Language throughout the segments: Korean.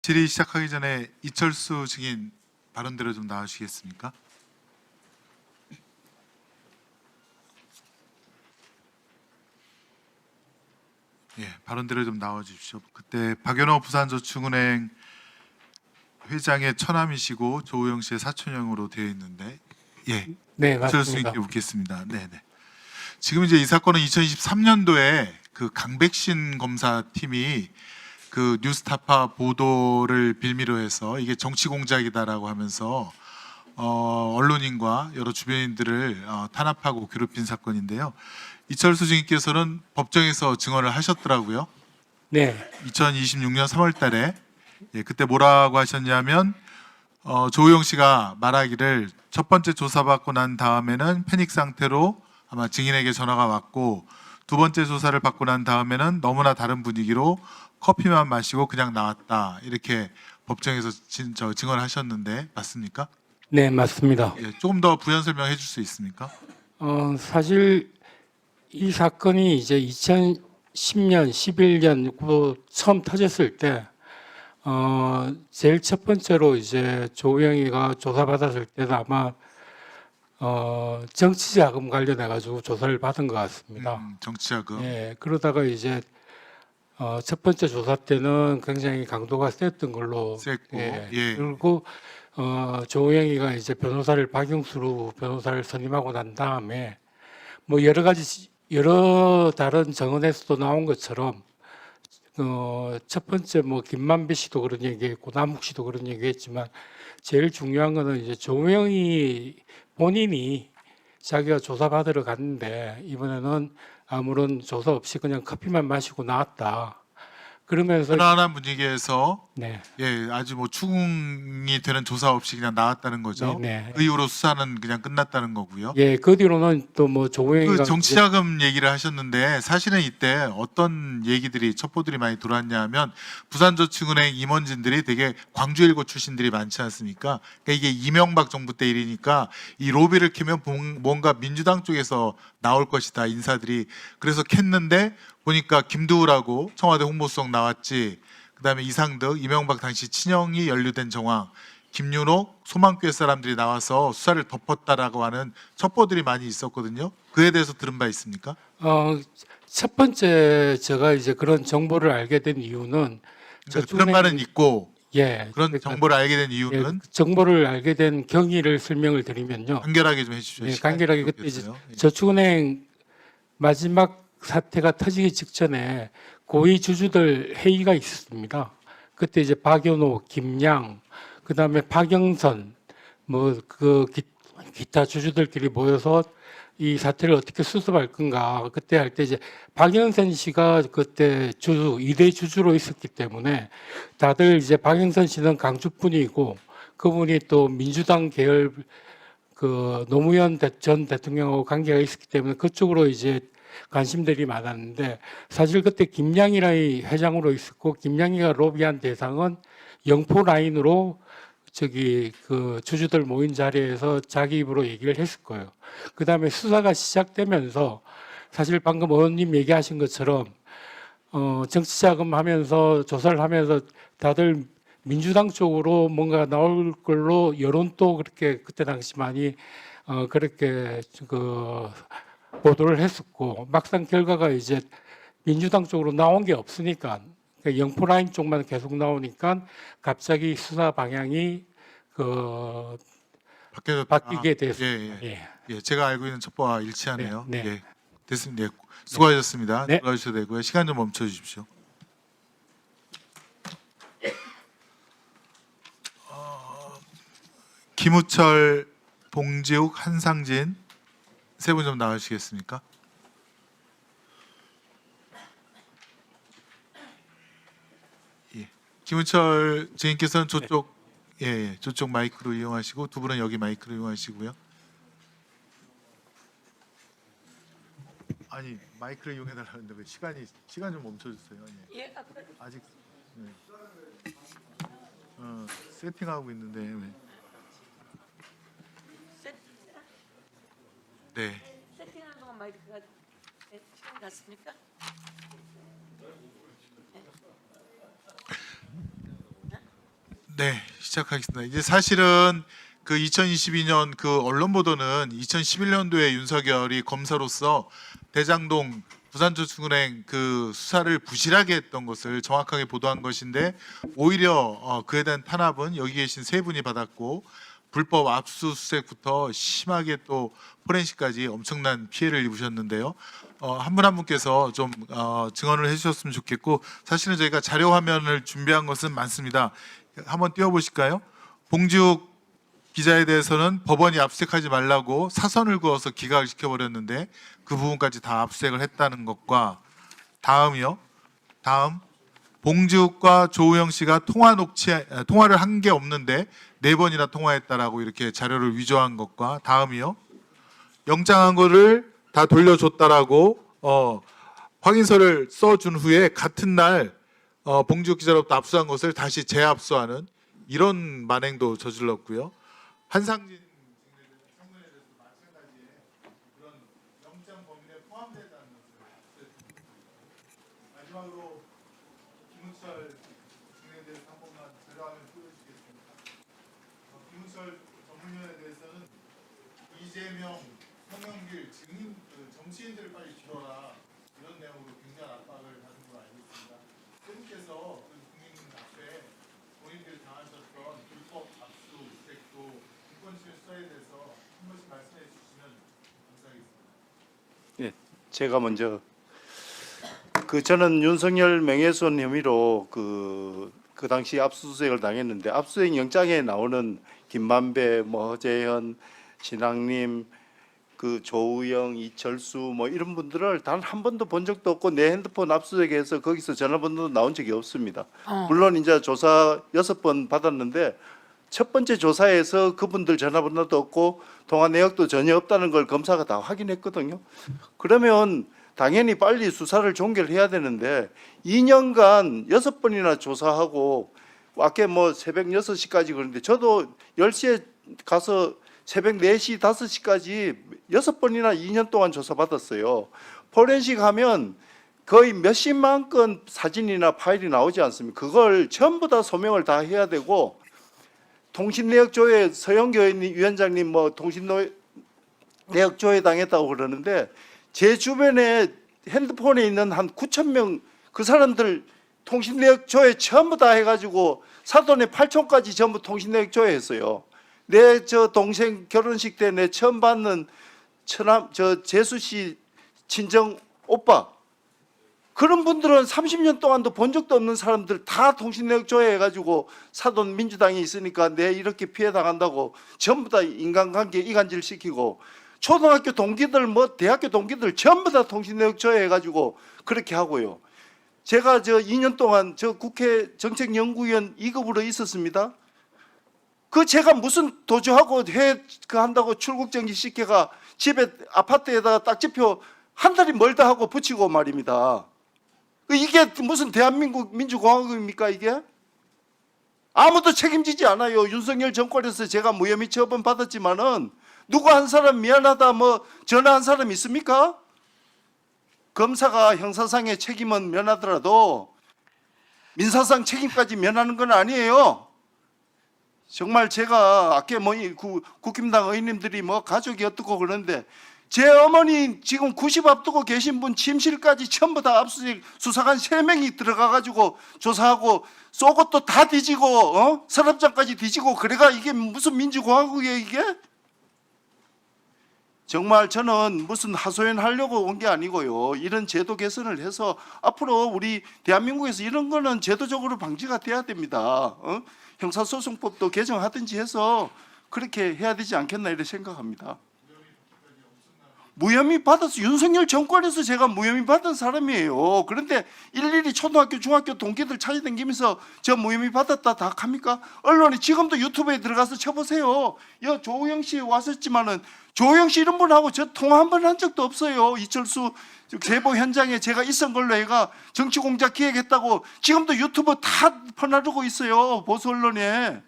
질의 시작하기 전에 이철수 증인 발언대로 좀 나와주시겠습니까? 예, 발언대로 좀 나와 주십시오. 그때 박연호 부산저축은행 회장의 처남이시고 조우영 씨의 사촌형으로 되어 있는데, 예, 네, 이철수 맞습니다. 증인께 묻겠습니다. 네, 네. 지금 이제 이 사건은 2023년도에 그 강백신 검사팀이 그 뉴스타파 보도를 빌미로 해서 이게 정치 공작이다라고 하면서 언론인과 여러 주변인들을 탄압하고 괴롭힌 사건인데요. 이철수 증인께서는 법정에서 증언을 하셨더라고요. 네, 2026년 3월달에 그때 뭐라고 하셨냐면 조우영 씨가 말하기를 첫 번째 조사받고 난 다음에는 패닉 상태로 아마 증인에게 전화가 왔고 두 번째 조사를 받고 난 다음에는 너무나 다른 분위기로 커피만 마시고 그냥 나왔다 이렇게 법정에서 증언을 하셨는데 맞습니까? 네, 맞습니다. 예, 조금 더 부연 설명해 줄 수 있습니까? 사실 이 사건이 이제 2010년, 11년 처음 터졌을 때, 제일 첫 번째로 이제 조우영이가 조사받았을 때는 아마 정치자금 관련해 가지고 조사를 받은 것 같습니다. 정치자금. 예, 그러다가 이제 첫 번째 조사 때는 굉장히 강도가 셌던 걸로. 셌고, 예, 예. 그리고 조우영이가 이제 변호사를 박용수로 변호사를 선임하고 난 다음에 뭐 여러 가지 여러 다른 정언에서도 나온 것처럼 첫 번째 뭐 김만배 씨도 그런 얘기했고 남욱 씨도 그런 얘기했지만 제일 중요한 거는 이제 조우영이 본인이 자기가 조사받으러 갔는데 이번에는 아무런 조사 없이 그냥 커피만 마시고 나왔다. 그러면서 편안한 분위기에서 네, 예, 아주 뭐 추궁이 되는 조사 없이 그냥 나왔다는 거죠. 네. 그 이후로 수사는 그냥 끝났다는 거고요. 예, 그 뒤로는 또 뭐 그 조우영이가 정치자금 얘기를 하셨는데 사실은 이때 어떤 얘기들이 첩보들이 많이 들어왔냐면 부산저축은행 임원진들이 되게 광주일고 출신들이 많지 않습니까? 그러니까 이게 이명박 정부 때 일이니까 이 로비를 캐면 뭔가 민주당 쪽에서 나올 것이다 인사들이 그래서 캤는데 보니까 김두우라고 청와대 홍보수석 나왔지. 그다음에 이상득 이명박 당시 친형이 연루된 정황. 김윤옥, 소망교회 사람들이 나와서 수사를 덮었다라고 하는 첩보들이 많이 있었거든요. 그에 대해서 들은 바 있습니까? 첫 번째 제가 이제 그런 정보를 알게 된 이유는 그러니까 그런 말은 있고 예, 그런 그러니까 정보를 알게 된 예, 이유는 정보를 알게 된 경위를 설명을 드리면요. 간결하게 좀 해주십시오. 예, 시간이 간결하게 그때 이제 부족해서요. 예. 저축은행 마지막 사태가 터지기 직전에 고위 주주들 회의가 있었습니다. 그때 이제 박연호, 김양, 그다음에 박영선 뭐 그 기타 주주들끼리 모여서 이 사태를 어떻게 수습할 건가 그때 할 때 이제 박영선 씨가 그때 주주 2대 주주로 있었기 때문에 다들 이제 박영선 씨는 강주 분이고 그분이 또 민주당 계열 그 노무현 전 대통령하고 관계가 있었기 때문에 그쪽으로 이제 관심들이 많았는데 사실 그때 김양이라이 회장으로 있었고 김양이가 로비한 대상은 영포 라인으로 저기 그 주주들 모인 자리에서 자기 입으로 얘기를 했을 거예요. 그 다음에 수사가 시작되면서 사실 방금 의원님 얘기하신 것처럼 정치자금 하면서 조사를 하면서 다들 민주당 쪽으로 뭔가 나올 걸로 여론도 그렇게 그때 당시 많이 그렇게 그 보도를 했었고 막상 결과가 이제 민주당 쪽으로 나온 게 없으니까 영포 라인 쪽만 계속 나오니까 갑자기 수사 방향이 그 바뀌었다. 바뀌게 됐습니다. 예, 예. 예. 예, 제가 알고 있는 첩보와 일치하네요. 네, 네. 예, 됐습니다. 예, 수고하셨습니다. 네. 들어가주셔도 되고요. 시간 좀 멈춰 주십시오. 김우철, 봉지욱, 한상진 세 분 좀 나와주시겠습니까? 예. 김우철 증인께서는 저쪽 저쪽 마이크로 이용하시고 두 분은 여기 마이크로 이용하시고요. 아니 마이크를 이용해 달라는데 왜 시간 좀 멈춰 주세요. 예. 아직 세팅하고 있는데 왜? 네. 세팅하는 동안 마이크가 시간 갔습니까? 네, 시작하겠습니다. 이제 사실은 그 2022년 그 언론 보도는 2011년도에 윤석열이 검사로서 대장동 부산저축은행 그 수사를 부실하게 했던 것을 정확하게 보도한 것인데 오히려 그에 대한 탄압은 여기 계신 세 분이 받았고 불법 압수수색부터 심하게 또 포렌식까지 엄청난 피해를 입으셨는데요. 한 분 한 분께서 좀 증언을 해주셨으면 좋겠고 사실은 저희가 자료 화면을 준비한 것은 많습니다. 한번 띄워보실까요? 봉지욱 기자에 대해서는 법원이 압수수색하지 말라고 사선을 그어서 기각을 시켜버렸는데 그 부분까지 다 압수수색을 했다는 것과 다음이요. 다음 봉지욱과 조우영 씨가 통화를 한 게 없는데 4번이나 통화했다라고 이렇게 자료를 위조한 것과 다음이요. 영장한 거를 다 돌려줬다라고 확인서를 써준 후에 같은 날 봉지욱 기자로부터 압수한 것을 다시 재압수하는 이런 만행도 저질렀고요. 한상진 청문회에 대해서 마찬가지의 그런 영장 범위에 포함되다는 것을 마지막으로 김은철 증인에 대해서 한 번만 자료화면 띄워주시겠습니까? 김은철 전문위원에 대해서는 이재명, 송영길 증인 정치인들을 빨리 줄여라 이런 내용으로 굉장한 압박을 받은 걸로 알고 있습니다. 세분께서 그 국민 앞에 본인들이 당하셨던 불법 압수수색도 인권실 수사에 대해서 한 번씩 말씀해 주시면 감사하겠습니다. 예, 제가 먼저 저는 윤석열 명예훼손 혐의로 그 당시 압수수색을 당했는데 압수수색 영장에 나오는 김만배, 허재현, 신학님, 조우영, 이철수 이런 분들을 단 한 번도 본 적도 없고 내 핸드폰 압수수색해서 거기서 전화번호도 나온 적이 없습니다. 물론 이제 조사 6번 받았는데 첫 번째 조사에서 그분들 전화번호도 없고 통화 내역도 전혀 없다는 걸 검사가 다 확인했거든요. 그러면 당연히 빨리 수사를 종결해야 되는데 2년간 6번이나 조사하고 아까 새벽 6시까지 그러는데 저도 10시에 가서 새벽 4시, 5시까지 6번이나 2년 동안 조사받았어요. 포렌식 하면 거의 몇십만 건 사진이나 파일이 나오지 않습니까? 그걸 전부 다 소명을 다 해야 되고 통신내역조회 서영교 위원장님 통신내역조회 당했다고 그러는데 제 주변에 핸드폰에 있는 한 9,000명 그 사람들 통신내역조회 전부 다 해가지고 사돈의 8촌까지 전부 통신내역조회했어요. 내 동생 결혼식 때 내 처음 받는 재수 씨 친정 오빠 그런 분들은 30년 동안도 본 적도 없는 사람들 다 통신내역 조회해가지고 사돈 민주당이 있으니까 내 이렇게 피해 당한다고 전부 다 인간관계 이간질 시키고 초등학교 동기들 대학교 동기들 전부 다 통신내역 조회해가지고 그렇게 하고요. 제가 2년 동안 국회 정책연구위원 2급으로 있었습니다. 제가 무슨 도주하고 한다고 출국정지 시켜가 집에 아파트에다가 딱지표 한 달이 멀다 하고 붙이고 말입니다. 이게 무슨 대한민국 민주공화국입니까 이게? 아무도 책임지지 않아요. 윤석열 정권에서 제가 무혐의 처분 받았지만은 누구 한 사람 미안하다 전화한 사람 있습니까? 검사가 형사상의 책임은 면하더라도 민사상 책임까지 면하는 건 아니에요. 정말 제가 아까 국힘당 의원님들이 가족이 어떻고 그러는데 제 어머니 지금 90 앞두고 계신 분 침실까지 전부 다 압수수색 수사관 3명이 들어가가지고 조사하고 속옷도 다 뒤지고 서랍장까지 뒤지고 그래가 이게 무슨 민주공화국이에요 이게? 정말 저는 무슨 하소연하려고 온 게 아니고요. 이런 제도 개선을 해서 앞으로 우리 대한민국에서 이런 거는 제도적으로 방지가 돼야 됩니다. 형사소송법도 개정하든지 해서 그렇게 해야 되지 않겠나 이렇게 생각합니다. 무혐의 받아서 윤석열 정권에서 제가 무혐의 받은 사람이에요. 그런데 일일이 초등학교, 중학교 동기들 찾아다니면서 저 무혐의 받았다 다 합니까? 언론이 지금도 유튜브에 들어가서 쳐보세요. 조우영 씨 왔었지만은 조우영 씨 이런 분하고 저 통화 한 번 한 적도 없어요. 이철수 제보 현장에 제가 있은 걸로 해가 정치공작 기획했다고 지금도 유튜브 다 퍼나르고 있어요. 보수 언론에.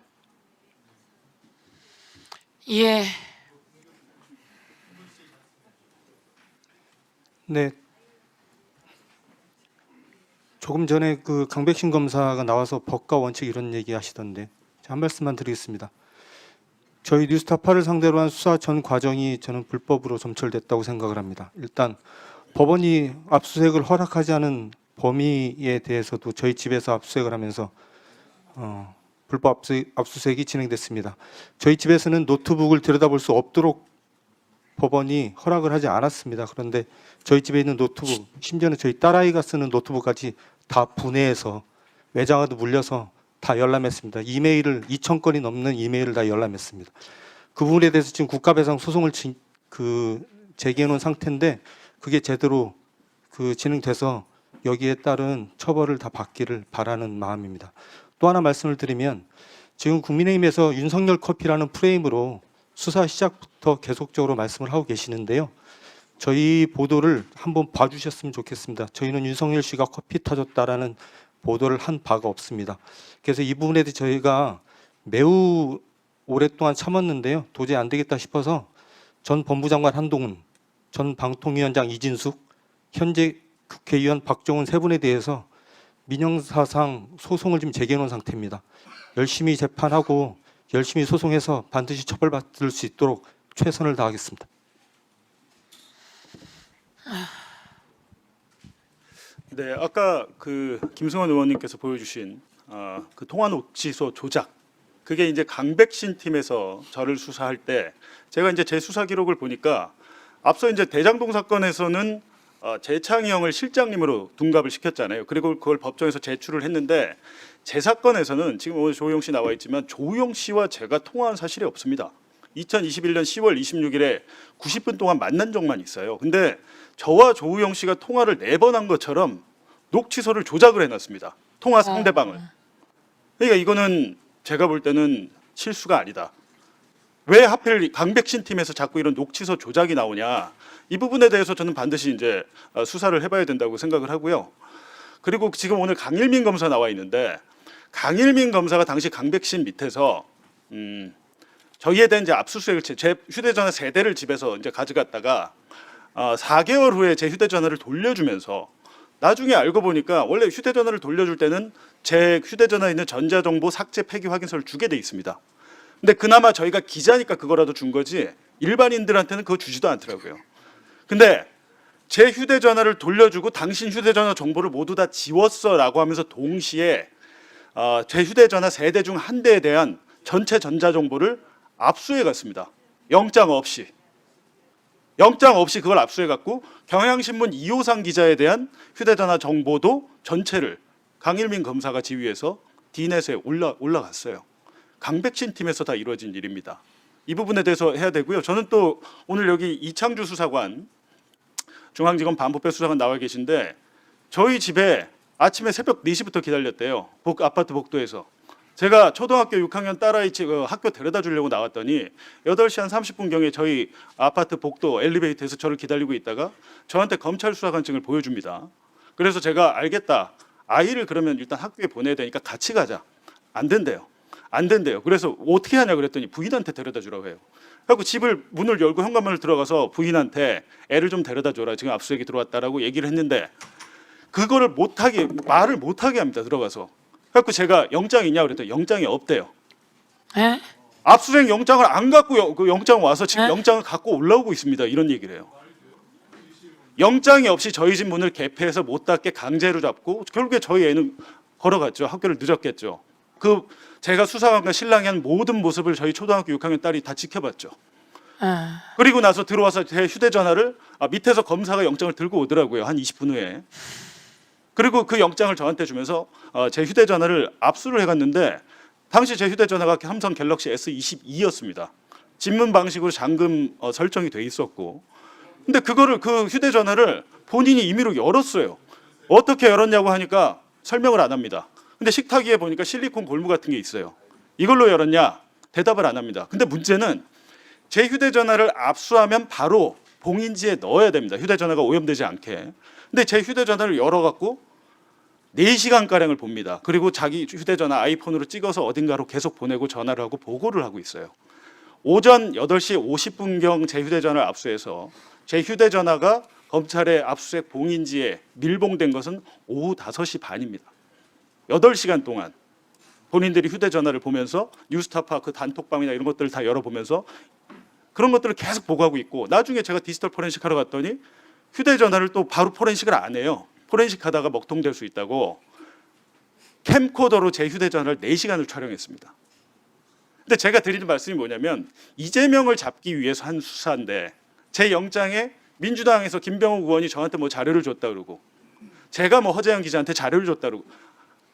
예. 네. 조금 전에 강백신 검사가 나와서 법과 원칙 이런 얘기 하시던데 한 말씀만 드리겠습니다. 저희 뉴스타파를 상대로 한 수사 전 과정이 저는 불법으로 점철됐다고 생각을 합니다. 일단 법원이 압수수색을 허락하지 않은 범위에 대해서도 저희 집에서 압수수색을 하면서 불법 압수수색이 진행됐습니다. 저희 집에서는 노트북을 들여다볼 수 없도록 법원이 허락을 하지 않았습니다. 그런데 저희 집에 있는 노트북, 심지어는 저희 딸아이가 쓰는 노트북까지 다 분해해서 외장하드 물려서 다 열람했습니다. 이메일을 2,000건이 넘는 이메일을 다 열람했습니다. 그 부분에 대해서 지금 국가배상 소송을 제기해 놓은 상태인데 그게 제대로 진행돼서 여기에 따른 처벌을 다 받기를 바라는 마음입니다. 또 하나 말씀을 드리면 지금 국민의힘에서 윤석열 커피라는 프레임으로 수사 시작부터 계속적으로 말씀을 하고 계시는데요. 저희 보도를 한번 봐주셨으면 좋겠습니다. 저희는 윤석열 씨가 커피 타줬다라는 보도를 한 바가 없습니다. 그래서 이 부분에 대해 저희가 매우 오랫동안 참았는데요. 도저히 안 되겠다 싶어서 전 법무장관 한동훈, 전 방통위원장 이진숙, 현재 국회의원 박종훈 세 분에 대해서 민형사상 소송을 지금 제기해 놓은 상태입니다. 열심히 재판하고 열심히 소송해서 반드시 처벌받을 수 있도록 최선을 다하겠습니다. 네, 아까 김승원 의원님께서 보여주신 그 통화 녹취소 조작, 그게 이제 강백신 팀에서 저를 수사할 때 제가 이제 제 수사 기록을 보니까 앞서 이제 대장동 사건에서는 재창희 형을 실장님으로 둔갑을 시켰잖아요. 그리고 그걸 법정에서 제출을 했는데 제 사건에서는 지금 오늘 조우영 씨 나와 있지만 조우영 씨와 제가 통화한 사실이 없습니다. 2021년 10월 26일에 90분 동안 만난 적만 있어요. 근데 저와 조우영 씨가 통화를 4번 한 것처럼 녹취소를 조작을 해놨습니다. 통화 상대방을. 그러니까 이거는 제가 볼 때는 실수가 아니다. 왜 하필 강백신 팀에서 자꾸 이런 녹취소 조작이 나오냐. 이 부분에 대해서 저는 반드시 이제 수사를 해봐야 된다고 생각을 하고요. 그리고 지금 오늘 강일민 검사 나와 있는데 강일민 검사가 당시 강백신 밑에서 저희에 대한 이제 압수수색을 제 휴대전화 3대를 집에서 이제 가져갔다가 4개월 후에 제 휴대전화를 돌려주면서 나중에 알고 보니까 원래 휴대전화를 돌려줄 때는 제 휴대전화에 있는 전자정보 삭제 폐기 확인서를 주게 돼 있습니다. 근데 그나마 저희가 기자니까 그거라도 준 거지 일반인들한테는 그거 주지도 않더라고요. 근데 제 휴대전화를 돌려주고 당신 휴대전화 정보를 모두 다 지웠어라고 하면서 동시에 제 휴대전화 3대 중 1대에 대한 전체 전자정보를 압수해 갔습니다. 영장 없이 그걸 압수해 갖고 경향신문 이호상 기자에 대한 휴대전화 정보도 전체를 강일민 검사가 지휘해서 D넷에 올라갔어요. 강백신 팀에서 다 이루어진 일입니다. 이 부분에 대해서 해야 되고요. 저는 또 오늘 여기 이창주 수사관, 중앙지검 반부패 수사관 나와 계신데 저희 집에 아침에 새벽 4시부터 기다렸대요. 아파트 복도에서. 제가 초등학교 6학년 딸아이 학교 데려다 주려고 나왔더니 8시 한 30분경에 저희 아파트 복도 엘리베이터에서 저를 기다리고 있다가 저한테 검찰 수사관증을 보여줍니다. 그래서 제가 알겠다. 아이를 그러면 일단 학교에 보내야 되니까 같이 가자. 안 된대요. 그래서 어떻게 하냐 그랬더니 부인한테 데려다 주라고 해요. 그래서 집을 문을 열고 현관문을 들어가서 부인한테 애를 좀 데려다 줘라. 지금 압수수색이 들어왔다라고 얘기를 했는데 그거를 말을 못하게 합니다. 들어가서. 그래서 제가 영장이 있냐 그랬더니 영장이 없대요. 에? 압수수색 영장을 안 갖고 그 영장 와서 지금 영장을 갖고 올라오고 있습니다. 이런 얘기를 해요. 영장이 없이 저희 집 문을 개폐해서 못 닫게 강제로 잡고 결국에 저희 애는 걸어갔죠. 학교를 늦었겠죠. 제가 수사관과 신랑이 한 모든 모습을 저희 초등학교 6학년 딸이 다 지켜봤죠. 그리고 나서 들어와서 제 휴대전화를 밑에서 검사가 영장을 들고 오더라고요. 한 20분 후에. 그리고 그 영장을 저한테 주면서 제 휴대전화를 압수를 해갔는데 당시 제 휴대전화가 삼성 갤럭시 S22였습니다. 집문 방식으로 잠금 설정이 돼 있었고, 근데 그 휴대전화를 본인이 임의로 열었어요. 어떻게 열었냐고 하니까 설명을 안 합니다. 근데 식탁 위에 보니까 실리콘 골무 같은 게 있어요. 이걸로 열었냐? 대답을 안 합니다. 근데 문제는 제 휴대전화를 압수하면 바로 봉인지에 넣어야 됩니다. 휴대전화가 오염되지 않게. 근데 제 휴대전화를 열어갖고 4시간가량을 봅니다. 그리고 자기 휴대전화 아이폰으로 찍어서 어딘가로 계속 보내고 전화를 하고 보고를 하고 있어요. 오전 8시 50분경 제 휴대전화를 압수해서 제 휴대전화가 검찰의 압수수색 봉인지에 밀봉된 것은 오후 5시 반입니다. 8시간 동안. 본인들이 휴대전화를 보면서 뉴스타파 그 단톡방이나 이런 것들을 다 열어보면서 그런 것들을 계속 보고하고 있고, 나중에 제가 디지털 포렌식 하러 갔더니 휴대전화를 또 바로 포렌식을 안 해요. 포렌식 하다가 먹통될 수 있다고 캠코더로 제 휴대전화를 4시간을 촬영했습니다. 근데 제가 드리는 말씀이 뭐냐면, 이재명을 잡기 위해서 한 수사인데 제 영장에 민주당에서 김병욱 의원이 저한테 뭐 자료를 줬다 그러고, 제가 뭐 허재영 기자한테 자료를 줬다 그러고,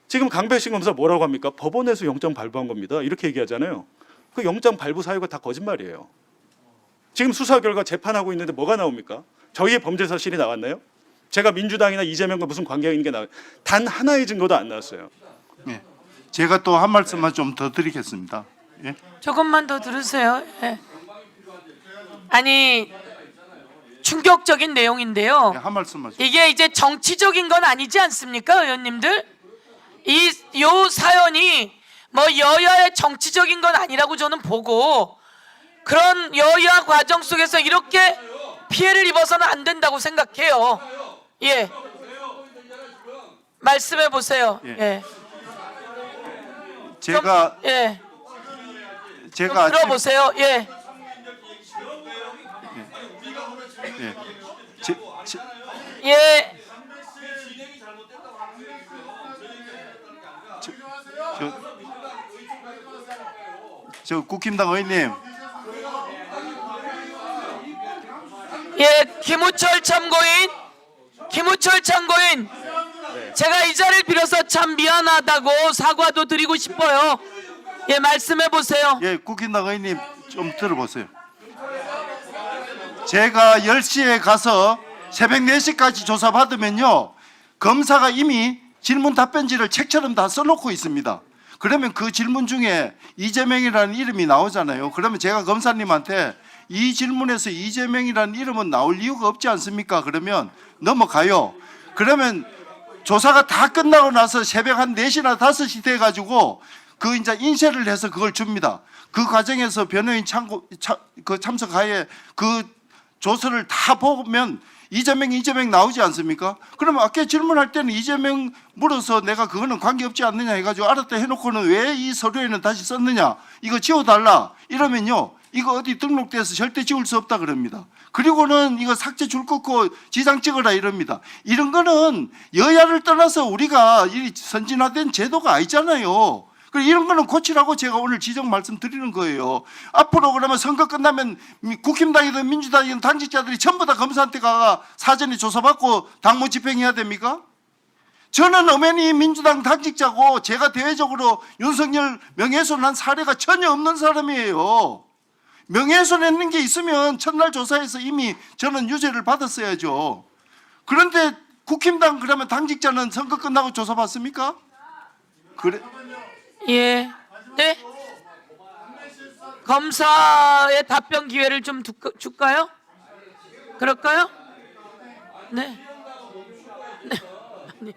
지금 강백신 검사 뭐라고 합니까? 법원에서 영장 발부한 겁니다. 이렇게 얘기하잖아요. 그 영장 발부 사유가 다 거짓말이에요. 지금 수사 결과 재판하고 있는데 뭐가 나옵니까? 저희의 범죄 사실이 나왔나요? 제가 민주당이나 이재명과 무슨 관계가 있는 게 나와요? 단 하나의 증거도 안 나왔어요. 예. 제가 또 한 말씀만 좀 더 드리겠습니다. 예. 조금만 더 들으세요. 예. 아니 충격적인 내용인데요. 예, 한 말씀만 좀. 이게 이제 정치적인 건 아니지 않습니까, 의원님들? 요 사연이 뭐 여야의 정치적인 건 아니라고 저는 보고, 그런 여야 과정 속에서 이렇게 피해를 입어서는 안 된다고 생각해요. 예. 말씀해 보세요. 예. 예. 제가 예. 좀 아침- 들어보세요. 예. 예. 제- 예. 저 국힘당 의원님, 예, 김우철 참고인, 제가 이 자리를 빌어서 참 미안하다고 사과도 드리고 싶어요. 예, 말씀해 보세요. 예, 국힘당 의원님 좀 들어보세요. 제가 10시에 가서 새벽 4시까지 조사받으면요, 검사가 이미 질문 답변지를 책처럼 다 써놓고 있습니다. 그러면 그 질문 중에 이재명이라는 이름이 나오잖아요. 그러면 제가 검사님한테 이 질문에서 이재명이라는 이름은 나올 이유가 없지 않습니까? 그러면 넘어가요. 그러면 조사가 다 끝나고 나서 새벽 한 4시나 5시 돼가지고 그 이제 인쇄를 해서 그걸 줍니다. 그 과정에서 변호인 참석하에 그 조서를 다 보면 이재명 나오지 않습니까? 그러면 아까 질문할 때는 이재명 물어서 내가 그거는 관계없지 않느냐 해가지고 알았다 해놓고는 왜 이 서류에는 다시 썼느냐, 이거 지워달라 이러면요, 이거 어디 등록돼서 절대 지울 수 없다 그럽니다. 그리고는 이거 삭제 줄 긋고 지장 찍어라 이럽니다. 이런 거는 여야를 떠나서 우리가 이 선진화된 제도가 아니잖아요. 이런 거는 고치라고 제가 오늘 지적 말씀드리는 거예요. 앞으로 그러면 선거 끝나면 국힘당이든 민주당이든 당직자들이 전부 다 검사한테 가 사전에 조사받고 당무 집행해야 됩니까? 저는 엄연히 민주당 당직자고 제가 대외적으로 윤석열 명예훼손한 사례가 전혀 없는 사람이에요. 명예훼손했는 게 있으면 첫날 조사에서 이미 저는 유죄를 받았어야죠. 그런데 국힘당 그러면 당직자는 선거 끝나고 조사받습니까? 그래. 예. 네. 검사의 답변 기회를 좀 줄까요? 그럴까요? 네. 네.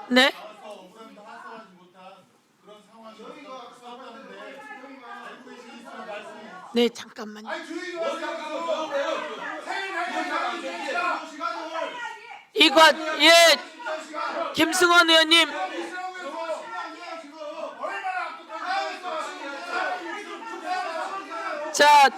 네. 네, 잠깐만요. 예, 김승원 의원님. 자,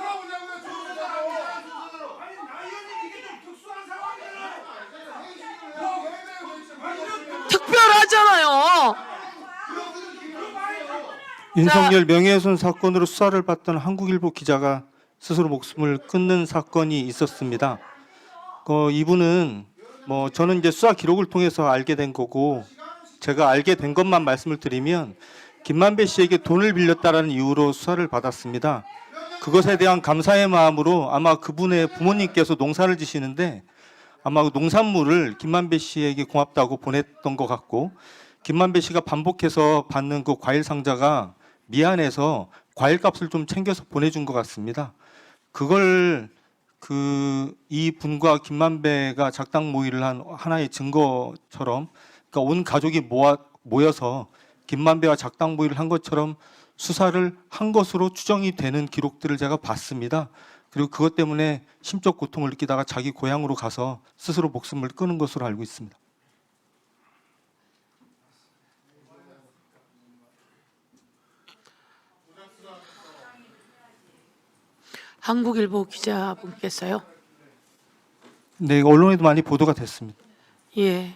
특별하잖아요. 윤석열 명예훼손 사건으로 수사를 받던 한국일보 기자가 스스로 목숨을 끊는 사건이 있었습니다. 이분은 저는 이제 수사 기록을 통해서 알게 된 거고, 제가 알게 된 것만 말씀을 드리면 김만배 씨에게 돈을 빌렸다라는 이유로 수사를 받았습니다. 그것에 대한 감사의 마음으로 아마 그분의 부모님께서 농사를 지시는데 아마 그 농산물을 김만배 씨에게 고맙다고 보냈던 것 같고, 김만배 씨가 반복해서 받는 그 과일 상자가 미안해서 과일값을 좀 챙겨서 보내준 것 같습니다. 그걸 이 분과 김만배가 작당 모의를 한 하나의 증거처럼, 그러니까 온 가족이 모여서 김만배와 작당 모의를 한 것처럼 수사를 한 것으로 추정이 되는 기록들을 제가 봤습니다. 그리고 그것 때문에 심적 고통을 느끼다가 자기 고향으로 가서 스스로 목숨을 끊은 것으로 알고 있습니다. 한국일보 기자분께서요. 네, 언론에도 많이 보도가 됐습니다. 예.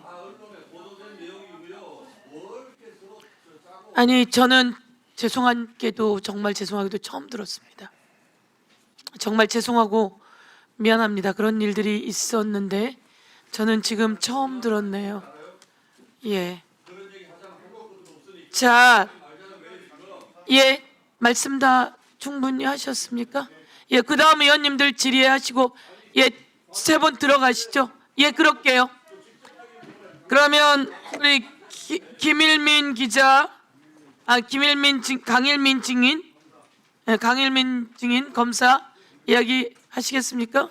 아니 저는 죄송하게도 정말 죄송하게도 처음 들었습니다. 정말 죄송하고 미안합니다. 그런 일들이 있었는데 저는 지금 처음 들었네요. 예. 자, 예, 말씀 다 충분히 하셨습니까? 예, 그 다음 의원님들 질의하시고 예, 세 분 들어가시죠. 예, 그럴게요. 그러면 우리 김일민 기자, 강일민 증인 검사 이야기 하시겠습니까?